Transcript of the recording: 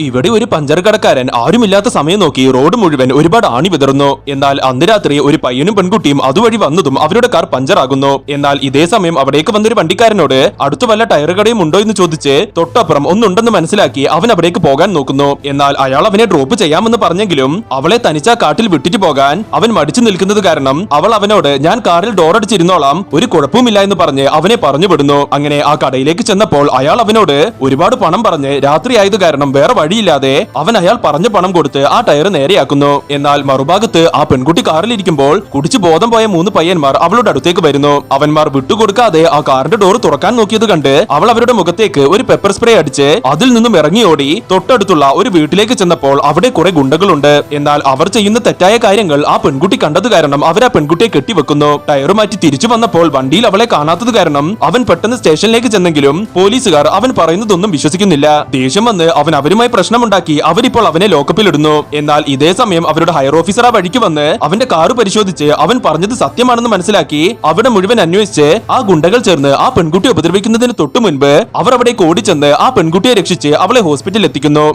ഇവിടെ ഒരു പഞ്ചർ കടക്കാരൻ ആരുമില്ലാത്ത സമയം നോക്കി റോഡ് മുഴുവൻ ഒരുപാട് ആണി വിതറുന്നു. എന്നാൽ അന്ന് രാത്രി ഒരു പയ്യനും പെൺകുട്ടിയും അതുവഴി വന്നതും അവരുടെ കാർ പഞ്ചറാകുന്നു. എന്നാൽ ഇതേ സമയം അവിടേക്ക് വന്നൊരു വണ്ടിക്കാരനോട് അടുത്ത വല്ല ടയർ കടയും ഉണ്ടോ എന്ന് ചോദിച്ച് തൊട്ടപ്പുറം ഒന്നുണ്ടെന്ന് മനസ്സിലാക്കി അവൻ അവിടേക്ക് പോകാൻ നോക്കുന്നു. എന്നാൽ അയാൾ അവനെ ഡ്രോപ്പ് ചെയ്യാമെന്ന് പറഞ്ഞെങ്കിലും അവളെ തനിച്ച കാട്ടിൽ വിട്ടിട്ട് പോകാൻ അവൻ മടിച്ചു നിൽക്കുന്നത് കാരണം അവൾ അവനോട് ഞാൻ കാറിൽ ഡോറടിച്ചിരുന്നോളാം, ഒരു കുഴപ്പവുമില്ല എന്ന് പറഞ്ഞ് അവനെ പറഞ്ഞു വിടുന്നു. അങ്ങനെ ആ കടയിലേക്ക് ചെന്നപ്പോൾ അയാൾ അവനോട് ഒരുപാട് പണം പറഞ്ഞ് രാത്രിയായത് കാരണം വേറെ വഴിയില്ലാതെ അവൻ അയാൾ പറഞ്ഞ പണം കൊടുത്ത് ആ ടയർ നേരെയാക്കുന്നു. എന്നാൽ മറുഭാഗത്ത് ആ പെൺകുട്ടി കാറിലിരിക്കുമ്പോൾ കുടിച്ചു ബോധം പോയ 3 പയ്യന്മാർ അവളുടെ അടുത്തേക്ക് വരുന്നു. അവന്മാർ വിട്ടുകൊടുക്കാതെ ആ കാറിന്റെ ഡോർ തുറക്കാൻ നോക്കിയത് കണ്ട് അവൾ അവരുടെ മുഖത്തേക്ക് ഒരു പെപ്പർ സ്പ്രേ അടിച്ച് അതിൽ നിന്നും ഇറങ്ങി ഓടി തൊട്ടടുത്തുള്ള ഒരു വീട്ടിലേക്ക് ചെന്നപ്പോൾ അവിടെ കുറെ ഗുണ്ടകളുണ്ട്. എന്നാൽ അവർ ചെയ്യുന്ന തെറ്റായ കാര്യങ്ങൾ ആ പെൺകുട്ടി കണ്ടത് കാരണം അവർ ആ പെൺകുട്ടിയെ കെട്ടിവെക്കുന്നു. ടയർ മാറ്റി തിരിച്ചു വന്നപ്പോൾ വണ്ടിയിൽ അവളെ കാണാത്തത് കാരണം അവൻ പെട്ടെന്ന് സ്റ്റേഷനിലേക്ക് ചെന്നെങ്കിലും പോലീസുകാർ അവൻ പറയുന്നതൊന്നും വിശ്വസിക്കുന്നില്ല. ദേഷ്യം വന്ന് അവൻ അവരുമായി പ്രശ്നമുണ്ടാക്കി അവരിപ്പോൾ അവനെ ലോക്കപ്പിലിടുന്നു. എന്നാൽ ഇതേ സമയം അവരുടെ ഹയർ ഓഫീസർ ആ വഴിക്ക് വന്ന് അവന്റെ കാറ് പരിശോധിച്ച് അവൻ പറഞ്ഞത് സത്യമാണെന്ന് മനസ്സിലാക്കി അവിടെ മുഴുവൻ അന്വേഷിച്ച് ആ ഗുണ്ടകൾ ചേർന്ന് ആ പെൺകുട്ടിയെ ഉപദ്രവിക്കുന്നതിന് തൊട്ടു മുൻപ് അവർ അവിടേക്ക് ഓടിച്ചെന്ന് ആ പെൺകുട്ടിയെ രക്ഷിച്ച് അവളെ ഹോസ്പിറ്റലിൽ എത്തിക്കുന്നു.